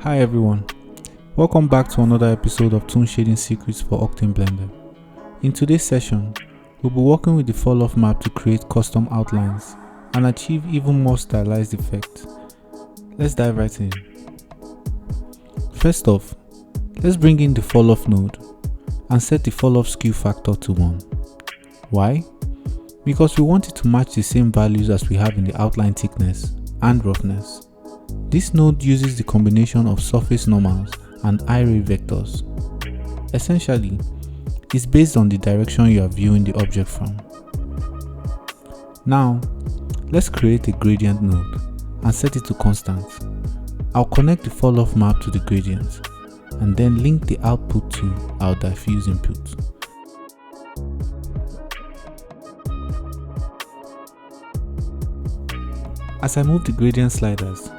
Hi everyone, welcome back to another episode of Toon Shading Secrets for Octane Blender. In today's session, we'll be working with the Falloff map to create custom outlines and achieve even more stylized effects. Let's dive right in. First off, let's bring in the Falloff node and set the Falloff skew factor to 1. Why? Because we want it to match the same values as we have in the outline thickness and roughness. This node uses the combination of surface normals and eye-ray vectors. Essentially, it's based on the direction you are viewing the object from. Now, let's create a gradient node and set it to constant. I'll connect the Falloff map to the gradient and then link the output to our diffuse input. As I move the gradient sliders,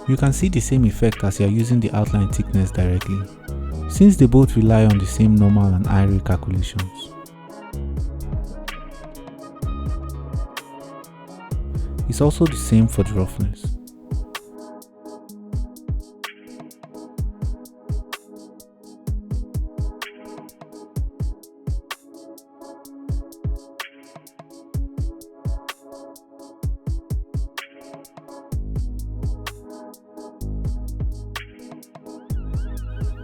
you can see the same effect as you are using the outline thickness directly, since they both rely on the same normal and eye-ray calculations. It's also the same for the roughness.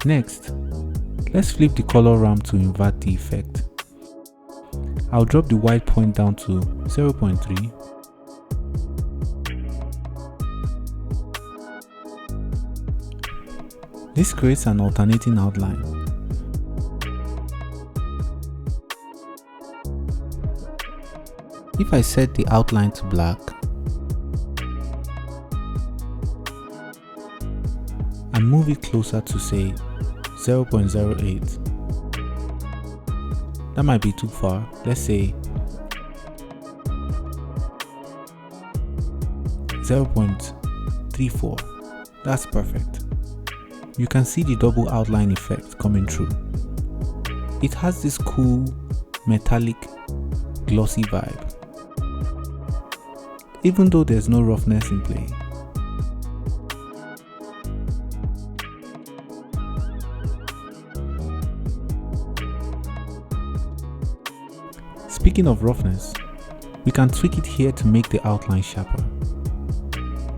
Next, let's flip the color ramp to invert the effect. I'll drop the white point down to 0.3. This creates an alternating outline. If I set the outline to black and move it closer to say 0.08. That might be too far. Let's say 0.34. That's perfect. You can see the double outline effect coming through. It has this cool, metallic, glossy vibe, even though there's no roughness in play. Speaking of roughness, we can tweak it here to make the outline sharper.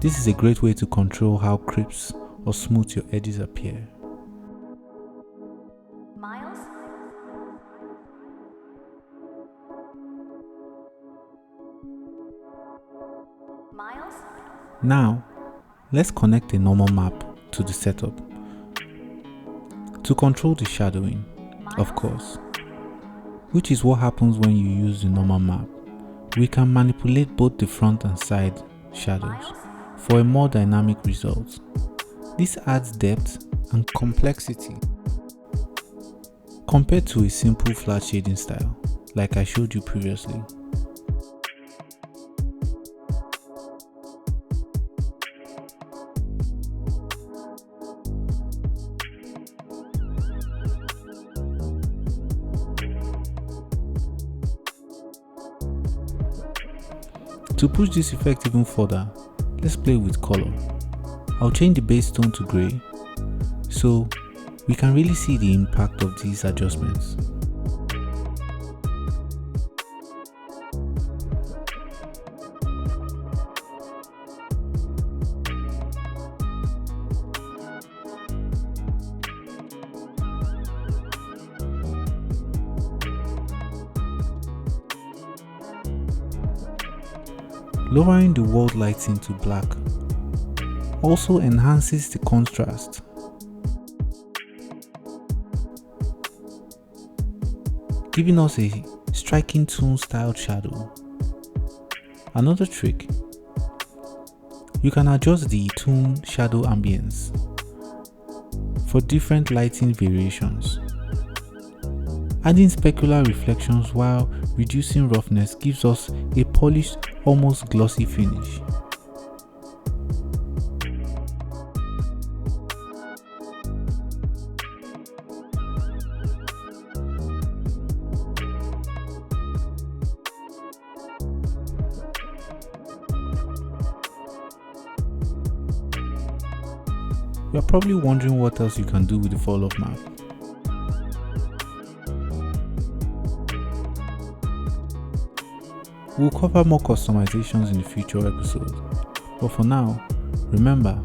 This is a great way to control how crisp or smooth your edges appear. Miles? Now, let's connect a normal map to the setup to control the shadowing, of course. Which is what happens when you use the normal map. We can manipulate both the front and side shadows for a more dynamic result. This adds depth and complexity compared to a simple flat shading style like I showed you previously. To push this effect even further, let's play with color. I'll change the base tone to gray so we can really see the impact of these adjustments. Lowering the world lighting to black also enhances the contrast. Giving us a striking Toon styled shadow. Another trick, you can adjust the Toon shadow ambience for different lighting variations. Adding specular reflections while reducing roughness gives us a polished, almost glossy finish. You're probably wondering what else you can do with the Falloff map. We'll cover more customizations in the future episodes, but for now, remember,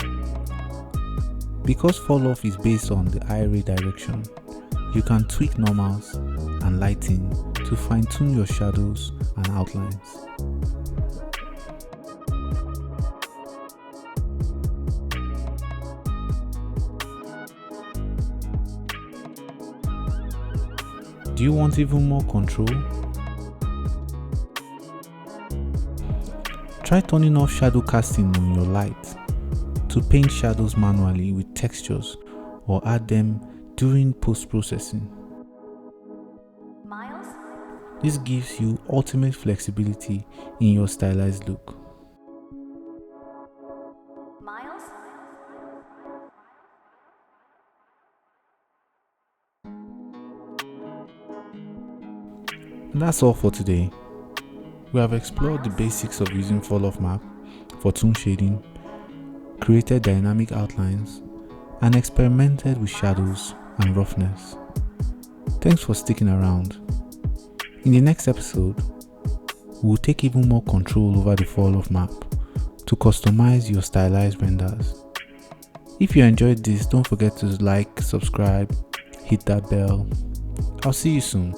because Falloff is based on the eye ray direction, you can tweak normals and lighting to fine-tune your shadows and outlines. Do you want even more control? Try turning off shadow casting on your light to paint shadows manually with textures or add them during post-processing. This gives you ultimate flexibility in your stylized look. And that's all for today. We have explored the basics of using Falloff map for toon shading, created dynamic outlines, and experimented with shadows and roughness. Thanks for sticking around. In the next episode, we'll take even more control over the Falloff map to customize your stylized renders. If you enjoyed this, don't forget to like, subscribe, hit that bell. I'll see you soon.